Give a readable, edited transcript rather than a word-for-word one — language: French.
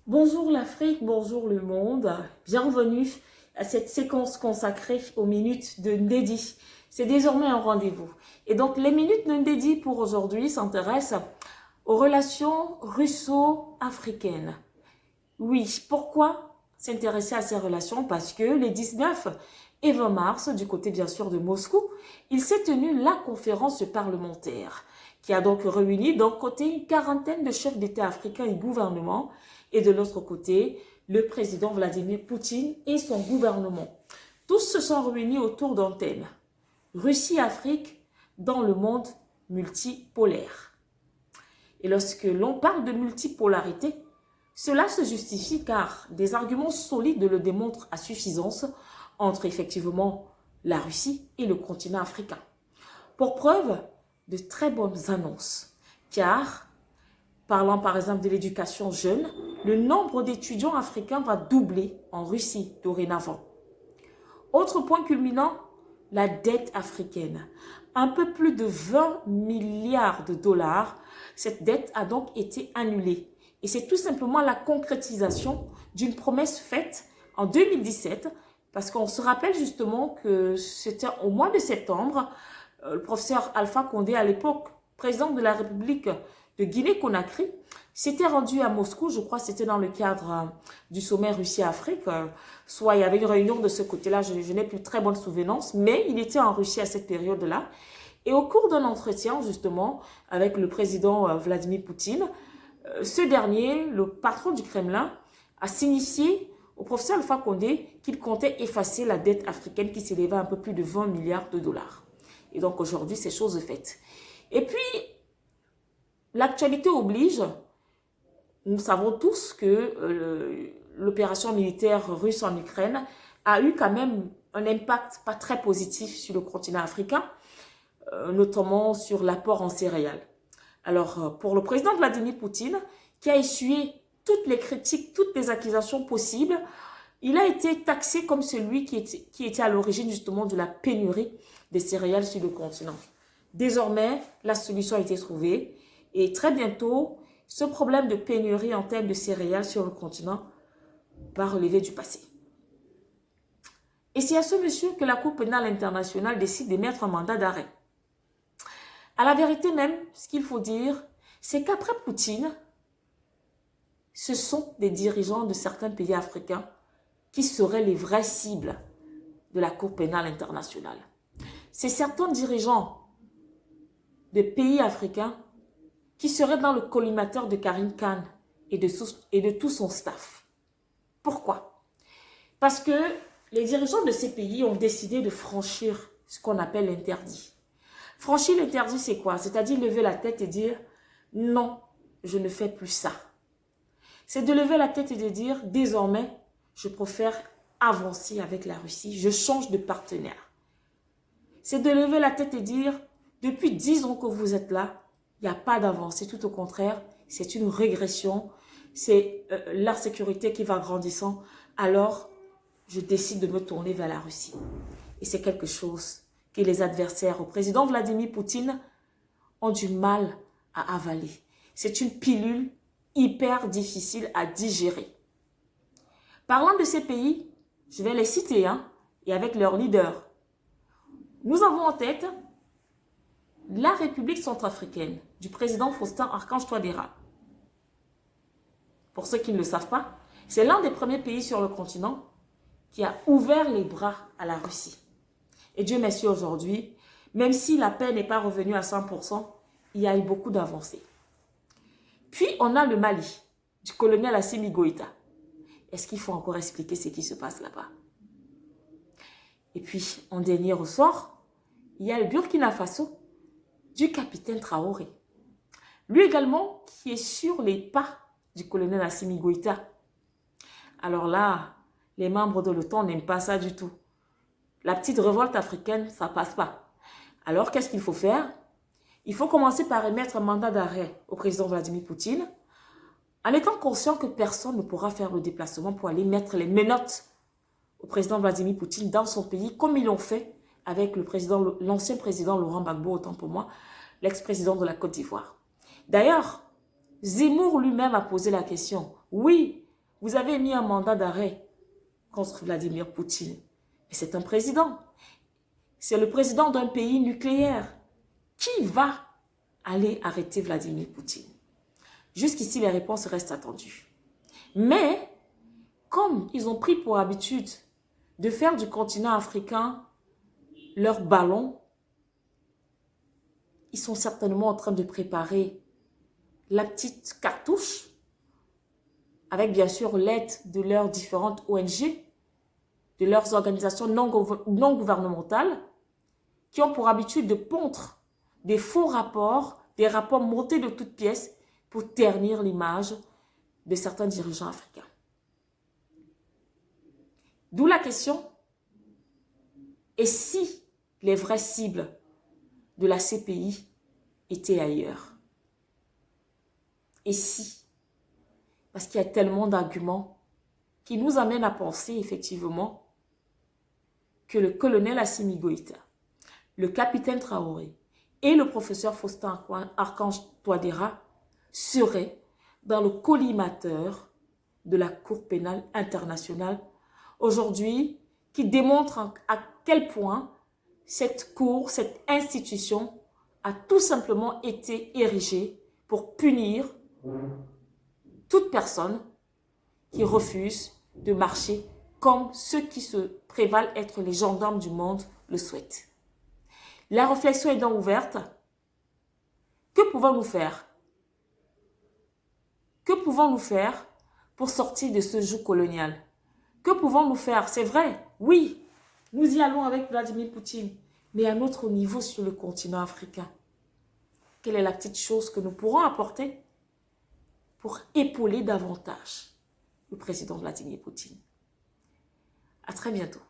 Bonjour l'Afrique, bonjour le monde. Bienvenue à cette séquence consacrée aux minutes de Ndedi. C'est désormais un rendez-vous. Et donc les minutes de Ndedi pour aujourd'hui s'intéressent aux relations russo-africaines. Oui, pourquoi s'intéresser à ces relations? Parce que les 19 et 20 mars, du côté bien sûr de Moscou, il s'est tenu la conférence parlementaire qui a donc réuni d'un côté une quarantaine de chefs d'État africains et gouvernements et de l'autre côté le président Vladimir Poutine et son gouvernement. Tous se sont réunis autour d'un thème: Russie-Afrique dans le monde multipolaire. Et lorsque l'on parle de multipolarité, cela se justifie car des arguments solides le démontrent à suffisance entre effectivement la Russie et le continent africain. Pour preuve, de très bonnes annonces, car, parlant par exemple de l'éducation jeune, le nombre d'étudiants africains va doubler en Russie dorénavant. Autre point culminant, la dette africaine. Un peu plus de 20 milliards de dollars, cette dette a donc été annulée. Et c'est tout simplement la concrétisation d'une promesse faite en 2017, parce qu'on se rappelle justement que c'était au mois de septembre, le professeur Alpha Condé, à l'époque président de la République de Guinée-Conakry, s'était rendu à Moscou, je crois que c'était dans le cadre du sommet Russie-Afrique, soit il y avait une réunion de ce côté-là, je n'ai plus très bonne souvenance, mais il était en Russie à cette période-là. Et au cours d'un entretien, justement, avec le président Vladimir Poutine, ce dernier, le patron du Kremlin, a signifié au professeur Alpha Condé qu'il comptait effacer la dette africaine qui s'élevait à un peu plus de 20 milliards de dollars. Et donc aujourd'hui, c'est chose faite. Et puis, l'actualité oblige, nous savons tous que l'opération militaire russe en Ukraine a eu quand même un impact pas très positif sur le continent africain, notamment sur l'apport en céréales. Alors, pour le président Vladimir Poutine, qui a essuyé toutes les critiques, toutes les accusations possibles, il a été taxé comme celui qui était à l'origine justement de la pénurie des céréales sur le continent. Désormais, la solution a été trouvée et très bientôt, ce problème de pénurie en termes de céréales sur le continent va relever du passé. Et c'est à ce monsieur que la Cour pénale internationale décide d'émettre un mandat d'arrêt. À la vérité même, ce qu'il faut dire, c'est qu'après Poutine, ce sont des dirigeants de certains pays africains qui seraient les vraies cibles de la Cour pénale internationale. C'est certains dirigeants de pays africains qui seraient dans le collimateur de Karim Khan et de tout son staff. Pourquoi? Parce que les dirigeants de ces pays ont décidé de franchir ce qu'on appelle l'interdit. Franchir l'interdit, c'est quoi? C'est-à-dire lever la tête et dire « Non, je ne fais plus ça ». C'est de lever la tête et de dire « Désormais, je préfère avancer avec la Russie, je change de partenaire ». C'est de lever la tête et dire « Depuis 10 ans que vous êtes là, il n'y a pas d'avancée, tout au contraire, c'est une régression, c'est l'insécurité qui va grandissant, alors je décide de me tourner vers la Russie ». Et c'est quelque chose que les adversaires au président Vladimir Poutine ont du mal à avaler. C'est une pilule hyper difficile à digérer. Parlant de ces pays, je vais les citer, et avec leurs leaders. Nous avons en tête la République centrafricaine du président Faustin Archange Touadéra. Pour ceux qui ne le savent pas, c'est l'un des premiers pays sur le continent qui a ouvert les bras à la Russie. Et Dieu merci aujourd'hui, même si la paix n'est pas revenue à 100%, il y a eu beaucoup d'avancées. Puis on a le Mali, du colonel Assimi Goïta. Est-ce qu'il faut encore expliquer ce qui se passe là-bas? Et puis, en dernier ressort, il y a le Burkina Faso, du capitaine Traoré. Lui également, qui est sur les pas du colonel Assimi Goïta. Alors là, les membres de l'OTAN n'aiment pas ça du tout. La petite révolte africaine, ça passe pas. Alors, qu'est-ce qu'il faut faire? Il faut commencer par émettre un mandat d'arrêt au président Vladimir Poutine, en étant conscient que personne ne pourra faire le déplacement pour aller mettre les menottes au président Vladimir Poutine dans son pays, comme ils l'ont fait avec l'ancien président Laurent Gbagbo, autant pour moi, l'ex-président de la Côte d'Ivoire. D'ailleurs, Zemmour lui-même a posé la question. Oui, Vous avez mis un mandat d'arrêt contre Vladimir Poutine. Mais c'est un président. C'est le président d'un pays nucléaire. Qui va aller arrêter Vladimir Poutine? Jusqu'ici, les réponses restent attendues. Mais, comme ils ont pris pour habitude de faire du continent africain leur ballon, ils sont certainement en train de préparer la petite cartouche avec bien sûr l'aide de leurs différentes ONG, de leurs organisations non gouvernementales qui ont pour habitude de pondre des faux rapports, des rapports montés de toutes pièces pour ternir l'image de certains dirigeants africains. D'où la question, et si les vraies cibles de la CPI étaient ailleurs? Et si? Parce qu'il y a tellement d'arguments qui nous amènent à penser effectivement que le colonel Assimi Goïta, le capitaine Traoré et le professeur Faustin Archange Touadéra seraient dans le collimateur de la Cour pénale internationale aujourd'hui, qui démontre à quel point cette cour, cette institution a tout simplement été érigée pour punir toute personne qui refuse de marcher comme ceux qui se prévalent être les gendarmes du monde le souhaitent. La réflexion est donc ouverte. Que pouvons-nous faire? Que pouvons-nous faire pour sortir de ce joug colonial? Que pouvons-nous faire? C'est vrai, oui, nous y allons avec Vladimir Poutine, mais à un autre niveau sur le continent africain. Quelle est la petite chose que nous pourrons apporter pour épauler davantage le président Vladimir Poutine? À très bientôt.